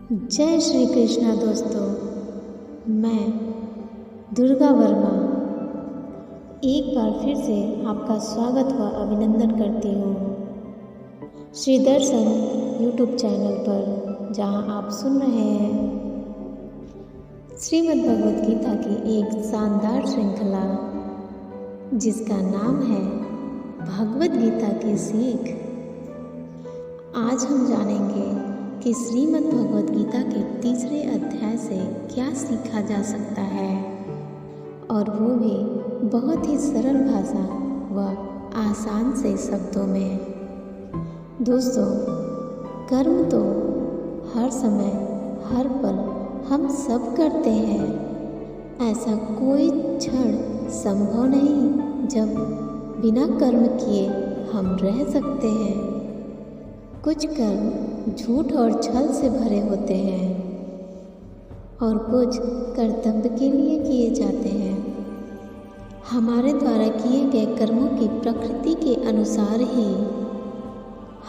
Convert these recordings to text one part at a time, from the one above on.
जय श्री कृष्णा दोस्तों। मैं दुर्गा वर्मा एक बार फिर से आपका स्वागत व अभिनंदन करती हूँ श्री दर्शन यूट्यूब चैनल पर, जहाँ आप सुन रहे हैं श्रीमद् भगवद गीता की एक शानदार श्रृंखला जिसका नाम है भगवद गीता की सीख। आज हम जानेंगे कि श्रीमद् भगवद गीता के तीसरे अध्याय से क्या सीखा जा सकता है, और वो भी बहुत ही सरल भाषा व आसान से शब्दों में। दोस्तों, कर्म तो हर समय हर पल हम सब करते हैं। ऐसा कोई क्षण संभव नहीं जब बिना कर्म किए हम रह सकते हैं। कुछ कर्म झूठ और छल से भरे होते हैं और कुछ कर्तव्य के लिए किए जाते हैं। हमारे द्वारा किए गए कर्मों की प्रकृति के अनुसार ही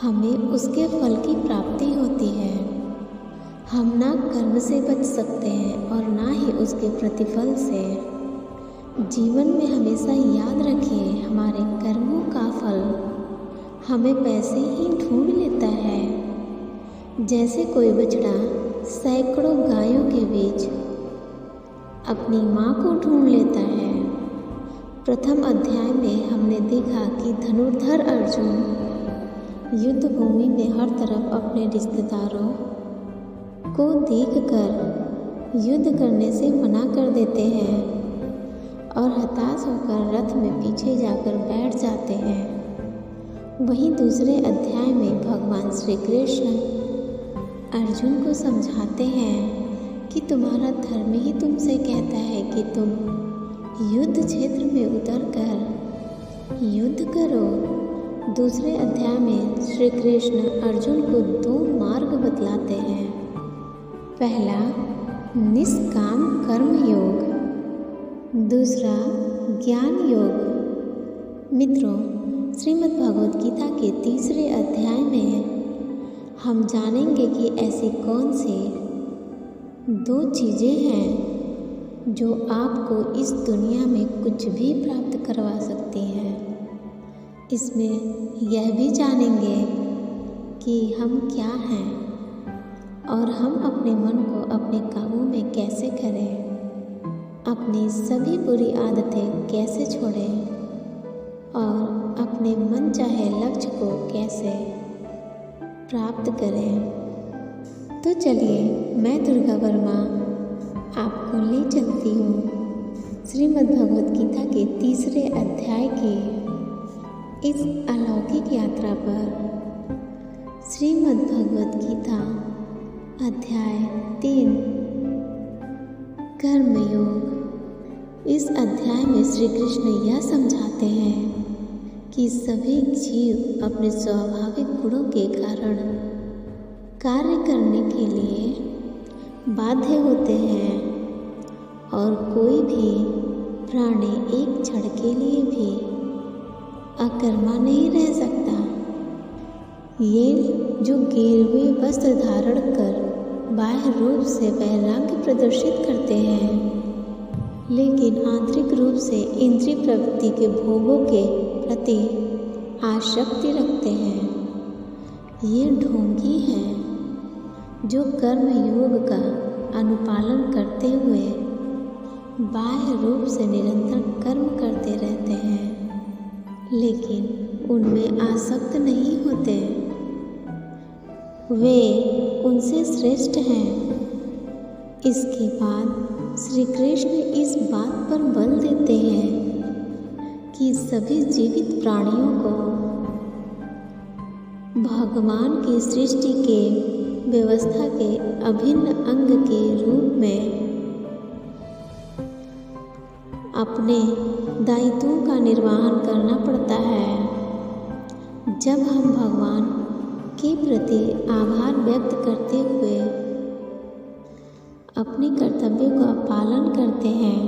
हमें उसके फल की प्राप्ति होती है। हम ना कर्म से बच सकते हैं और ना ही उसके प्रतिफल से। जीवन में हमेशा याद रखिए, हमारे कर्मों का फल हमें पैसे ही ढूंढ लेता है। जैसे कोई बछड़ा सैकड़ों गायों के बीच अपनी माँ को ढूंढ लेता है। प्रथम अध्याय में हमने देखा कि धनुर्धर अर्जुन युद्ध भूमि में हर तरफ अपने रिश्तेदारों को देखकर युद्ध करने से मना कर देते हैं और हताश होकर रथ में पीछे जाकर बैठ जाते हैं। वहीं दूसरे अध्याय में भगवान श्री कृष्ण अर्जुन को समझाते हैं कि तुम्हारा धर्म ही तुमसे कहता है कि तुम युद्ध क्षेत्र में उतरकर युद्ध करो। दूसरे अध्याय में श्री कृष्ण अर्जुन को 2 मार्ग बतलाते हैं। पहला निष्काम कर्म योग, दूसरा ज्ञान योग। मित्रों, श्रीमद् भगवद गीता के तीसरे अध्याय में हम जानेंगे कि ऐसी कौन सी 2 चीज़ें हैं जो आपको इस दुनिया में कुछ भी प्राप्त करवा सकती हैं। इसमें यह भी जानेंगे कि हम क्या हैं और हम अपने मन को अपने काबू में कैसे करें, अपनी सभी बुरी आदतें कैसे छोड़ें और अपने मन चाहे लक्ष्य को कैसे प्राप्त करें। तो चलिए, मैं दुर्गा वर्मा आपको ले चलती हूँ श्रीमद् भगवद गीता के तीसरे अध्याय की इस अलौकिक यात्रा पर। श्रीमद् भगवद गीता अध्याय 3 कर्मयोग। इस अध्याय में श्री कृष्ण यह समझाते हैं कि सभी जीव अपने स्वाभाविक गुणों के कारण कार्य करने के लिए बाध्य होते हैं और कोई भी प्राणी एक क्षण के लिए भी अकर्मा नहीं रह सकता। ये जो गेरुए वस्त्र धारण कर बाह्य रूप से वैराग्य प्रदर्शित करते हैं, लेकिन आंतरिक रूप से इंद्रिय प्रवृत्ति के भोगों के प्रति आसक्ति रखते हैं, ये ढोंगी हैं जो कर्म योग का अनुपालन करते हुए बाह्य रूप से निरंतर कर्म करते रहते हैं, लेकिन उनमें आसक्त नहीं होते। वे उनसे श्रेष्ठ हैं। इसके बाद श्री कृष्ण इस बात पर बल देते हैं कि सभी जीवित प्राणियों को भगवान की सृष्टि के व्यवस्था के अभिन्न अंग के रूप में अपने दायित्वों का निर्वहन करना पड़ता है। जब हम भगवान के प्रति आभार व्यक्त करते हुए अपने कर्तव्यों का पालन करते हैं,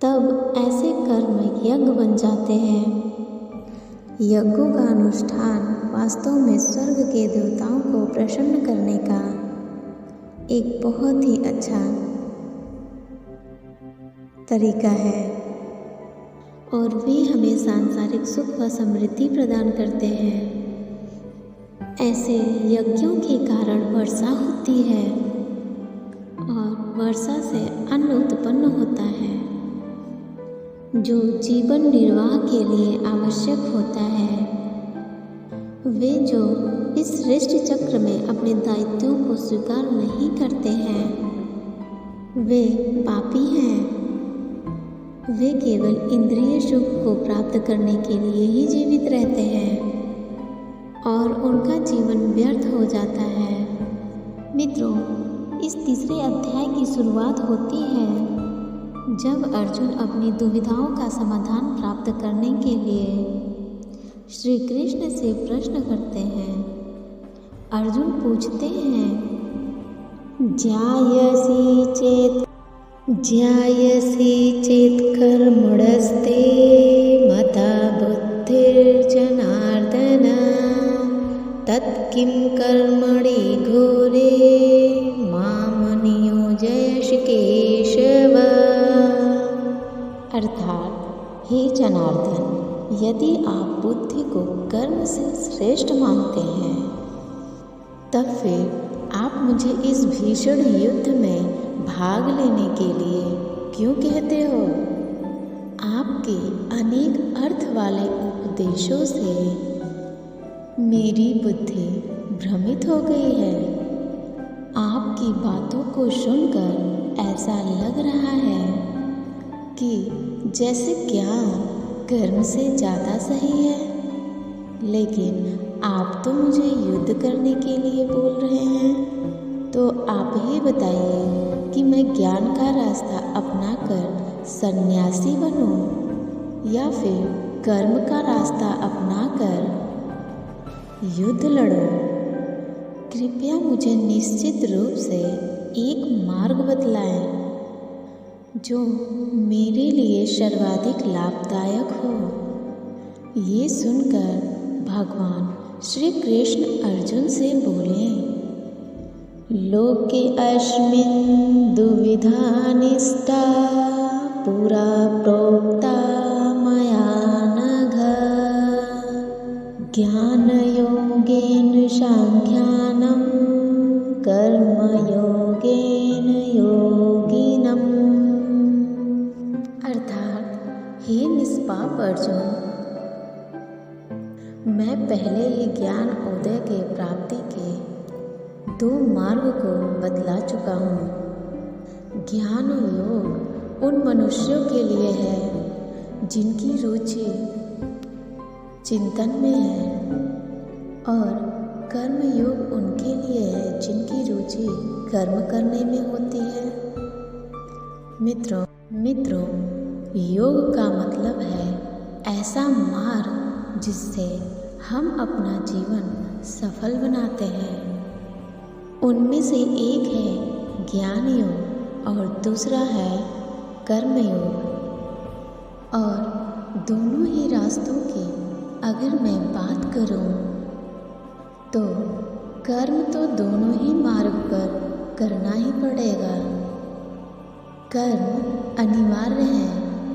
तब ऐसे कर्म यज्ञ बन जाते हैं। यज्ञों का अनुष्ठान वास्तव में स्वर्ग के देवताओं को प्रसन्न करने का एक बहुत ही अच्छा तरीका है और वे हमें सांसारिक सुख व समृद्धि प्रदान करते हैं। ऐसे यज्ञों के कारण वर्षा होती है और वर्षा से अन्न उत्पन्न होता है जो जीवन निर्वाह के लिए आवश्यक होता है। वे जो इस सृष्टि चक्र में अपने दायित्वों को स्वीकार नहीं करते हैं वे पापी हैं। वे केवल इंद्रिय सुख को प्राप्त करने के लिए ही जीवित रहते हैं और उनका जीवन व्यर्थ हो जाता है। मित्रों, इस तीसरे अध्याय की शुरुआत होती है जब अर्जुन अपनी दुविधाओं का समाधान प्राप्त करने के लिए श्री कृष्ण से प्रश्न करते हैं। अर्जुन पूछते हैं, ज्यायसि चेत् कर्मणस्ते मता बुद्धिर्जनार्दन तत्किं कर्मणि घोरे मां नियोजयसि केशव। अर्थात, हे जनार्दन, यदि आप बुद्धि को कर्म से श्रेष्ठ मानते हैं तब फिर आप मुझे इस भीषण युद्ध में भाग लेने के लिए क्यों कहते हो? आपके अनेक अर्थ वाले उपदेशों से मेरी बुद्धि भ्रमित हो गई है। आपकी बातों को सुनकर ऐसा लग रहा है कि जैसे ज्ञान कर्म से ज़्यादा सही है, लेकिन आप तो मुझे युद्ध करने के लिए बोल रहे हैं। तो आप ही बताइए कि मैं ज्ञान का रास्ता अपनाकर सन्यासी बनूं या फिर कर्म का रास्ता अपनाकर युद्ध लड़ूं? कृपया मुझे निश्चित रूप से एक मार्ग बतलाएं जो मेरे लिए सर्वाधिक लाभदायक हो। ये सुनकर भगवान श्री कृष्ण अर्जुन से बोले, लोके अस्मिन् दुविधा निष्ठा पुरा प्रोक्ता मया नघ ज्ञानयोगेन सांख्यानं कर्मयोगेन योगिनम्। अर्थात, हे निष्पाप अर्जुन, मैं पहले ही ज्ञान उदय के प्राप्ति के 2 मार्ग को बतला चुका हूँ। ज्ञान योग उन मनुष्यों के लिए है जिनकी रुचि चिंतन में है और कर्म योग उनके लिए है जिनकी रुचि कर्म करने में होती है। मित्रों, योग का मतलब है ऐसा मार्ग जिससे हम अपना जीवन सफल बनाते हैं। उनमें से एक है ज्ञान योग और दूसरा है कर्म योग। और दोनों ही रास्तों की अगर मैं बात करूं तो कर्म तो दोनों ही मार्ग पर करना ही पड़ेगा। कर्म अनिवार्य है,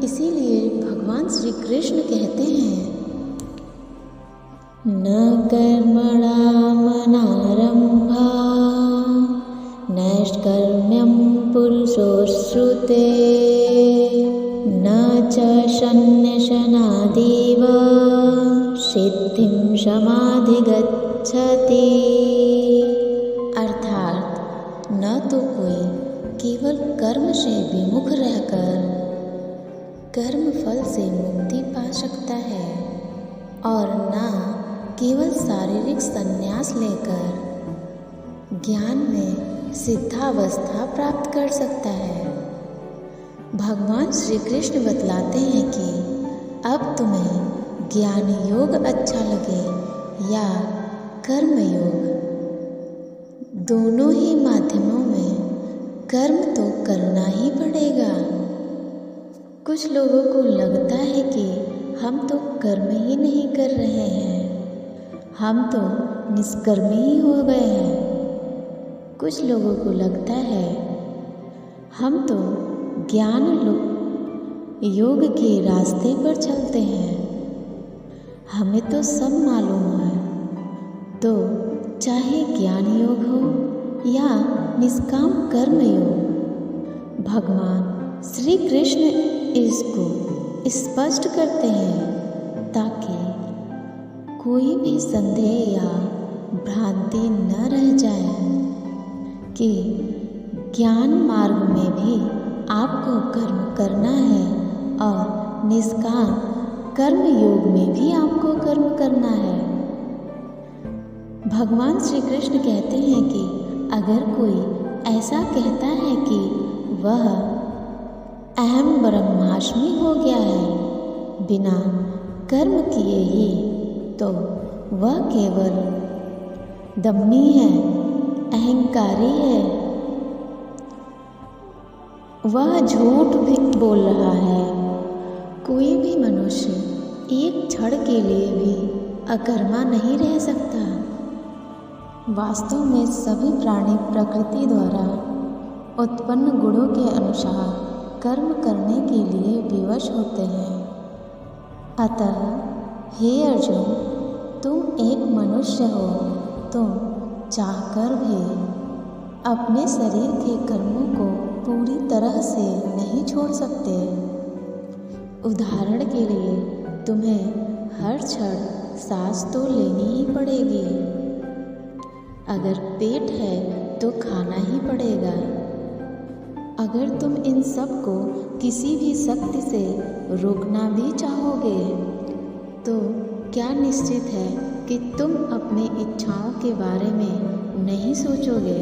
इसीलिए भगवान श्री कृष्ण कहते हैं, न कर्मणामनारंभा नैष्कर्म्यं पुरुषोश्रुते न च सन्न्यसनादेव सिद्धिं समाधिगच्छति। अर्थात, न तो कोई केवल कर्म से विमुख रहकर कर्म फल से मुक्ति पा सकता है और न केवल शारीरिक संन्यास लेकर ज्ञान में सिद्धावस्था प्राप्त कर सकता है। भगवान श्री कृष्ण बतलाते हैं कि अब तुम्हें ज्ञान योग अच्छा लगे या कर्म योग, दोनों ही माध्यमों में कर्म तो करना ही पड़ेगा। कुछ लोगों को लगता है कि हम तो कर्म ही नहीं कर रहे हैं, हम तो निष्कर्मी ही हो गए हैं। कुछ लोगों को लगता है हम तो ज्ञान योग के रास्ते पर चलते हैं, हमें तो सब मालूम है। तो चाहे ज्ञान योग हो या निष्काम कर्म योग, भगवान श्री कृष्ण इसको स्पष्ट करते हैं ताकि कोई भी संदेह या भ्रांति न रह जाए कि ज्ञान मार्ग में भी आपको कर्म करना है और निष्काम कर्म योग में भी आपको कर्म करना है। भगवान श्री कृष्ण कहते हैं कि अगर कोई ऐसा कहता है कि वह अहम ब्रह्मास्मि हो गया है बिना कर्म किए ही, तो वह केवल दम्मी है, अहंकारी है, वह झूठ भी बोल रहा है। कोई भी मनुष्य एक क्षण के लिए भी अकर्मा नहीं रह सकता। वास्तव में सभी प्राणी प्रकृति द्वारा उत्पन्न गुणों के अनुसार कर्म करने के लिए विवश होते हैं। अतः हे अर्जुन, तुम एक मनुष्य हो, तुम चाहकर भी अपने शरीर के कर्मों को पूरी तरह से नहीं छोड़ सकते। उदाहरण के लिए तुम्हें हर क्षण सांस तो लेनी ही पड़ेगी। अगर पेट है तो खाना ही पड़ेगा। अगर तुम इन सब को किसी भी शक्ति से रोकना भी चाहोगे तो क्या निश्चित है कि तुम अपनी इच्छाओं के बारे में नहीं सोचोगे।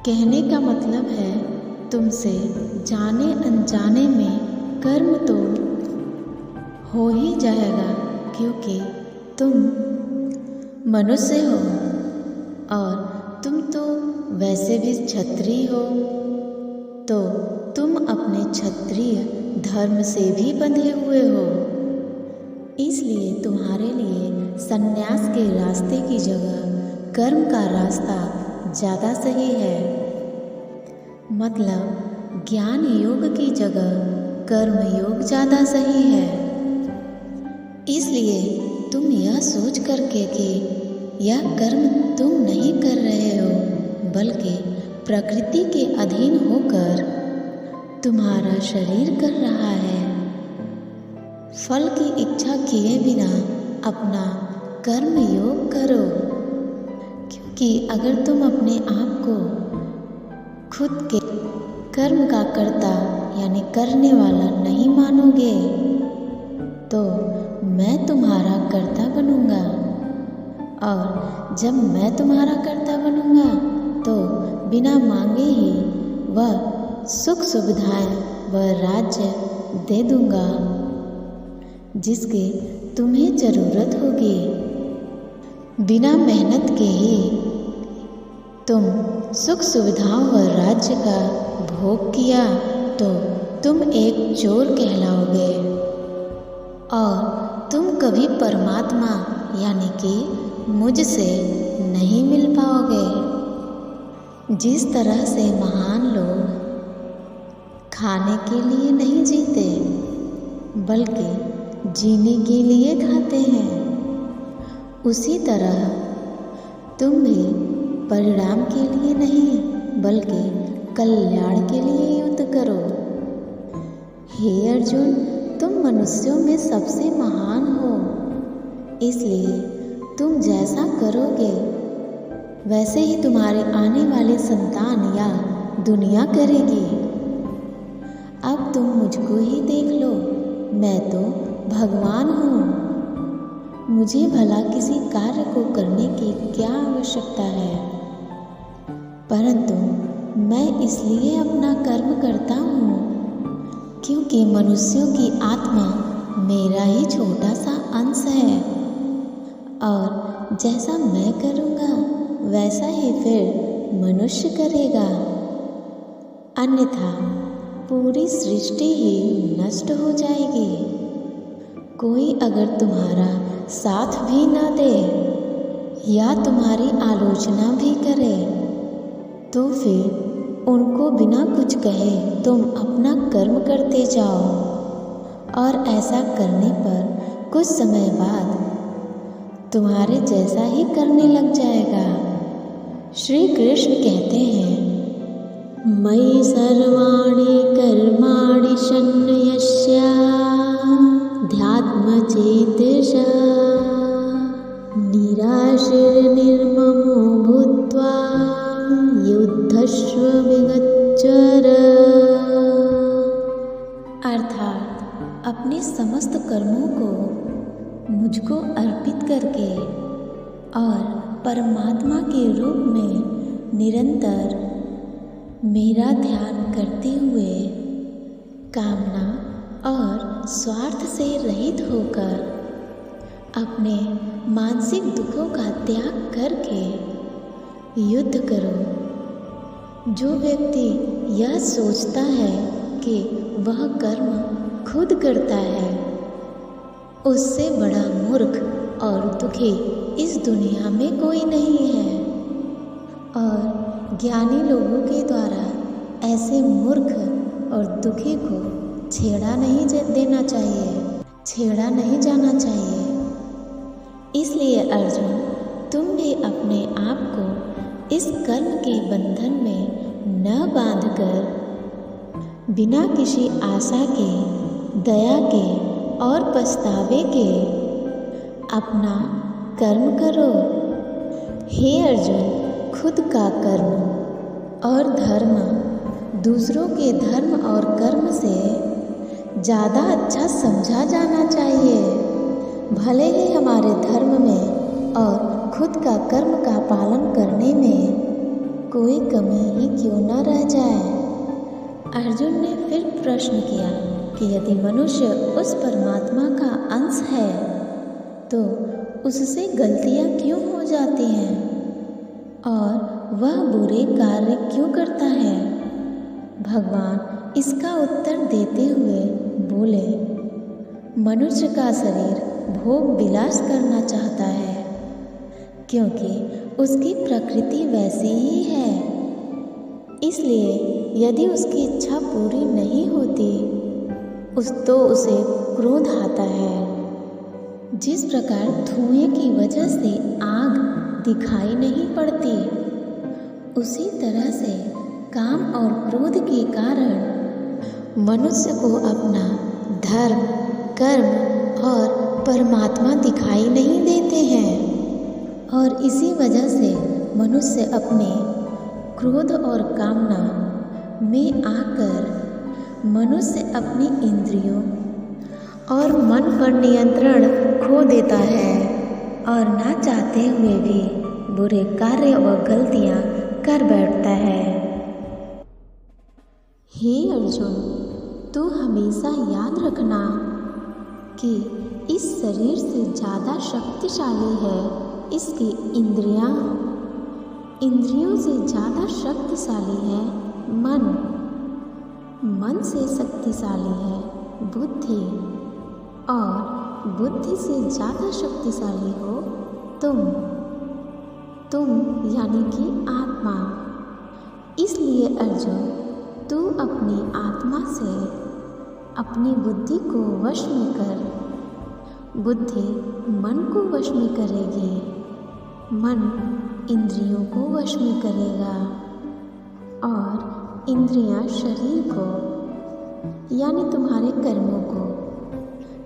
कहने का मतलब है तुमसे जाने अनजाने में कर्म तो हो ही जाएगा, क्योंकि तुम मनुष्य हो और तुम तो वैसे भी क्षत्रिय हो, तो तुम अपने क्षत्रिय धर्म से भी बंधे हुए हो। इसलिए तुम्हारे लिए संन्यास के रास्ते की जगह कर्म का रास्ता ज़्यादा सही है। मतलब ज्ञान योग की जगह कर्म योग ज़्यादा सही है। इसलिए तुम यह सोच करके कि यह कर्म तुम नहीं कर रहे हो, बल्कि प्रकृति के अधीन होकर तुम्हारा शरीर कर रहा है, फल की इच्छा किए बिना अपना कर्म योग करो। क्योंकि अगर तुम अपने आप को खुद के कर्म का कर्ता यानी करने वाला नहीं मानोगे, तो मैं तुम्हारा कर्ता बनूंगा, और जब मैं तुम्हारा कर्ता बनूंगा तो बिना मांगे ही वह सुख सुविधाएं व राज्य दे दूंगा जिसकी तुम्हें ज़रूरत होगी। बिना मेहनत के ही तुम सुख सुविधाओं व राज्य का भोग किया तो तुम एक चोर कहलाओगे और तुम कभी परमात्मा यानी कि मुझसे नहीं मिल पाओगे। जिस तरह से महान लोग खाने के लिए नहीं जीते बल्कि जीने के लिए खाते हैं, उसी तरह तुम भी परिणाम के लिए नहीं बल्कि कल्याण के लिए युद्ध करो। हे अर्जुन, तुम मनुष्यों में सबसे महान हो, इसलिए तुम जैसा करोगे वैसे ही तुम्हारे आने वाले संतान या दुनिया करेगी। अब तुम मुझको ही देख लो, मैं तो भगवान हूँ। मुझे भला किसी कार्य को करने की क्या आवश्यकता है, परंतु मैं इसलिए अपना कर्म करता हूँ क्योंकि मनुष्यों की आत्मा मेरा ही छोटा सा अंश है, और जैसा मैं करूँगा वैसा ही फिर मनुष्य करेगा, अन्यथा पूरी सृष्टि ही नष्ट हो जाएगी। कोई अगर तुम्हारा साथ भी ना दे या तुम्हारी आलोचना भी करे तो फिर उनको बिना कुछ कहे तुम अपना कर्म करते जाओ, और ऐसा करने पर कुछ समय बाद तुम्हारे जैसा ही करने लग जाएगा। श्री कृष्ण कहते हैं, मयि सर्वाणि कर्माणि सन्न्यस्य ध्यात्मचेतसा निराशीर्निर्ममो भूत्वा युद्धस्व विगच्ඡर। अर्थात अपने समस्त कर्मों को मुझको अर्पित करके और परमात्मा के रूप में निरंतर मेरा ध्यान करते हुए कामना और स्वार्थ से रहित होकर अपने मानसिक दुखों का त्याग करके युद्ध करो। जो व्यक्ति यह सोचता है कि वह कर्म खुद करता है, उससे बड़ा मूर्ख और दुखी इस दुनिया में कोई नहीं है। और ज्ञानी लोगों के द्वारा ऐसे मूर्ख और दुखी को छेड़ा नहीं देना चाहिए, छेड़ा नहीं जाना चाहिए। इसलिए अर्जुन, तुम भी अपने आप को इस कर्म के बंधन में न बांधकर बिना किसी आशा के, दया के और पछतावे के अपना कर्म करो। हे अर्जुन, खुद का कर्म और धर्म दूसरों के धर्म और कर्म से ज़्यादा अच्छा समझा जाना चाहिए। भले ही हमारे धर्म में और खुद का कर्म का पालन करने में कोई कमी ही क्यों न रह जाए। अर्जुन ने फिर प्रश्न किया कि यदि मनुष्य उस परमात्मा का अंश है तो उससे गलतियाँ क्यों हो जाती हैं और वह बुरे कार्य क्यों करता है। भगवान इसका उत्तर देते हुए बोले, मनुष्य का शरीर भोग विलास करना चाहता है क्योंकि उसकी प्रकृति वैसी ही है। इसलिए यदि उसकी इच्छा पूरी नहीं होती तो उसे क्रोध आता है। जिस प्रकार धुएं की वजह से आग दिखाई नहीं पड़ती, उसी तरह से काम और क्रोध के कारण मनुष्य को अपना धर्म, कर्म और परमात्मा दिखाई नहीं देते हैं। और इसी वजह से मनुष्य अपने क्रोध और कामना में आकर मनुष्य अपनी इंद्रियों और मन पर नियंत्रण खो देता है और ना चाहते हुए भी बुरे कार्य व गलतियाँ कर बैठता है। हे अर्जुन, तू हमेशा याद रखना कि इस शरीर से ज़्यादा शक्तिशाली है इसकी इंद्रियां, इंद्रियों से ज़्यादा शक्तिशाली है मन, मन से शक्तिशाली है बुद्धि, और बुद्धि से ज़्यादा शक्तिशाली हो तुम यानी कि आत्मा। इसलिए अर्जुन, तू अपनी आत्मा से अपनी बुद्धि को वश में कर। बुद्धि मन को वश में करेगी, मन इंद्रियों को वश में करेगा और इंद्रियां शरीर को यानी तुम्हारे कर्मों को।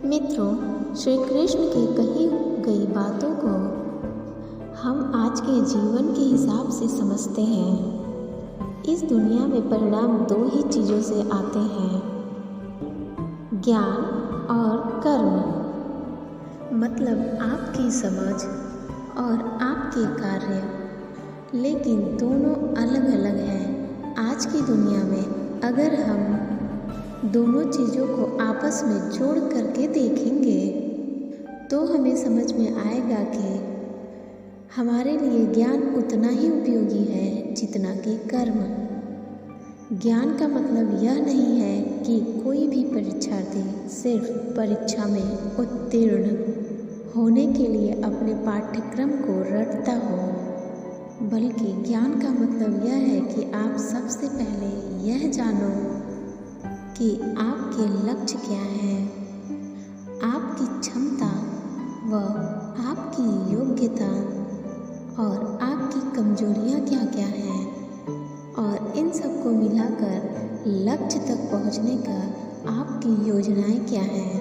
मित्रों, श्री कृष्ण की कही गई बातों को हम आज के जीवन के हिसाब से समझते हैं। इस दुनिया में परिणाम दो ही चीज़ों से आते हैं, ज्ञान और कर्म। मतलब आपकी समझ और आपके कार्य, लेकिन दोनों अलग अलग हैं। आज की दुनिया में अगर हम दोनों चीज़ों को आपस में जोड़ करके देखेंगे तो हमें समझ में आएगा कि हमारे लिए ज्ञान उतना ही उपयोगी है जितना कि कर्म। ज्ञान का मतलब यह नहीं है कि कोई भी परीक्षार्थी सिर्फ परीक्षा में उत्तीर्ण होने के लिए अपने पाठ्यक्रम को रटता हो। बल्कि ज्ञान का मतलब यह है कि आप सबसे पहले यह जानो कि आपके लक्ष्य क्या हैं, आपकी क्षमता व आपकी योग्यता और आपकी कमजोरियां क्या क्या हैं, और इन सबको मिलाकर लक्ष्य तक पहुंचने का आपकी योजनाएं क्या हैं।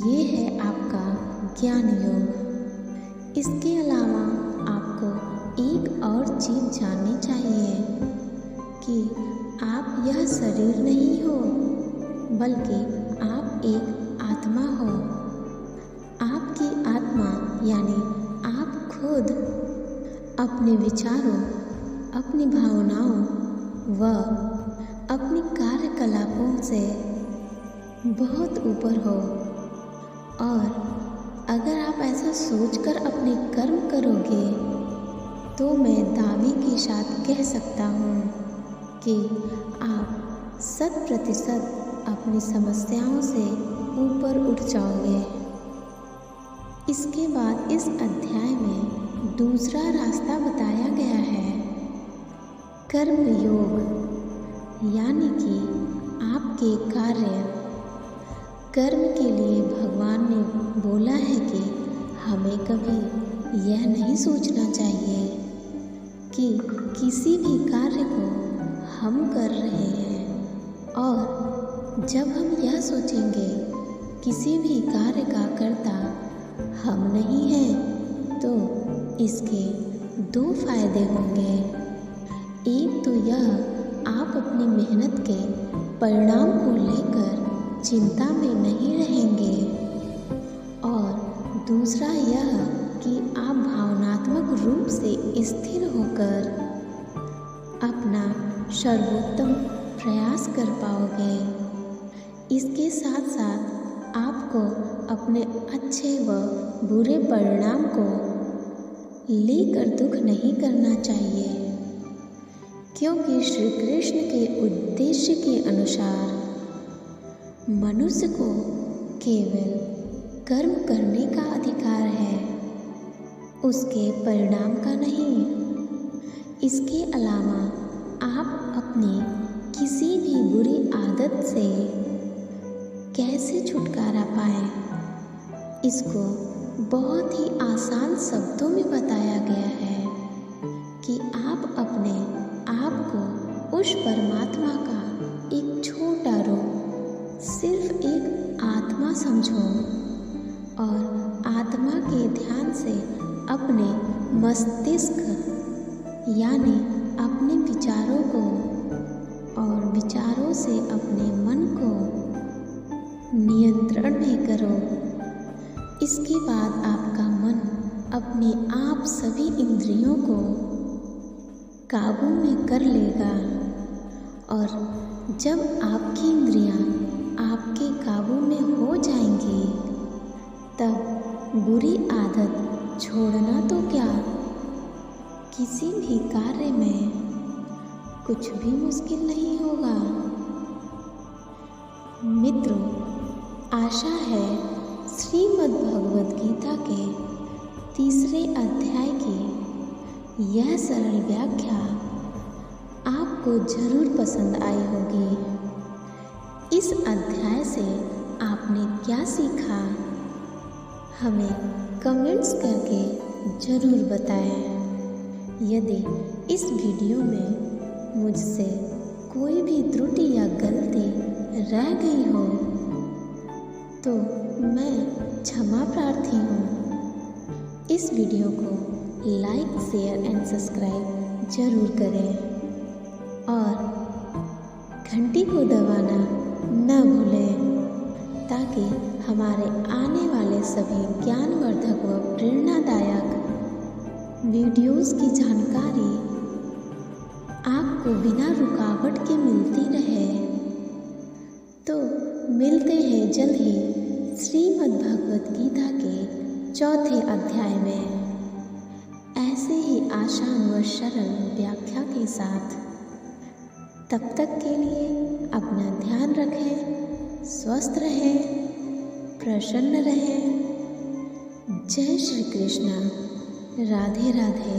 ये है आपका ज्ञान योग। इसके अलावा आपको एक और चीज़ जाननी चाहिए कि आप यह शरीर नहीं हो, बल्कि आप एक आत्मा हो। आपकी आत्मा यानी आप खुद अपने विचारों, अपनी भावनाओं व अपनी कार्यकलापों से बहुत ऊपर हो, और अगर आप ऐसा सोचकर अपने कर्म करोगे तो मैं दावे के साथ कह सकता हूँ कि आप 100% अपनी समस्याओं से ऊपर उठ जाओगे। इसके बाद इस अध्याय में दूसरा रास्ता बताया गया है, कर्म योग, यानी कि आपके कार्य। कर्म के लिए भगवान ने बोला है कि हमें कभी यह नहीं सोचना चाहिए कि किसी भी कार्य को हम कर रहे हैं, और जब हम यह सोचेंगे किसी भी कार्य का कर्ता हम नहीं हैं, तो इसके 2 फायदे होंगे। एक तो यह आप अपनी मेहनत के परिणाम को लेकर चिंता में नहीं रहेंगे, और दूसरा यह कि आप भावनात्मक रूप से स्थिर होकर अपना सर्वोत्तम प्रयास कर पाओगे। इसके साथ साथ आपको अपने अच्छे व बुरे परिणाम को लेकर दुख नहीं करना चाहिए, क्योंकि श्री कृष्ण के उद्देश्य के अनुसार मनुष्य को केवल कर्म करने का अधिकार है, उसके परिणाम का नहीं। इसके अलावा आप अपनी किसी भी बुरी आदत से कैसे छुटकारा पाएं, इसको बहुत ही आसान शब्दों में बताया गया है कि आप अपने आप को उस परमात्मा का एक छोटा रूप, सिर्फ एक आत्मा समझो, और आत्मा के ध्यान से अपने मस्तिष्क यानी अपने विचारों को और विचारों से अपने मन को नियंत्रण में करो। इसके बाद आपका मन अपने आप सभी इंद्रियों को काबू में कर लेगा, और जब आपकी इंद्रियां आपके काबू में हो जाएंगी, तब बुरी आदत छोड़ना तो क्या, किसी भी कार्य में कुछ भी मुश्किल नहीं होगा। मित्रों, आशा है श्रीमद् भगवद गीता के 3 अध्याय की यह सरल व्याख्या आपको जरूर पसंद आई होगी। इस अध्याय से आपने क्या सीखा, हमें कमेंट्स करके ज़रूर बताएं। यदि इस वीडियो में मुझसे कोई भी त्रुटि या गलती रह गई हो तो मैं क्षमा प्रार्थी हूँ। इस वीडियो को लाइक, शेयर एंड सब्सक्राइब जरूर करें, और घंटी को दबाना न भूलें, ताकि हमारे आने वाले सभी ज्ञानवर्धक व प्रेरणादायक वीडियोस की जानकारी आपको बिना रुकावट के मिलती रहे। तो मिलते हैं जल्द ही श्रीमद् भगवद गीता के 4 अध्याय में, ऐसे ही आसान व सरल व्याख्या के साथ। तब तक के लिए अपना ध्यान रखें, स्वस्थ रहें, प्रसन्न रहें। जय श्री कृष्ण। राधे राधे।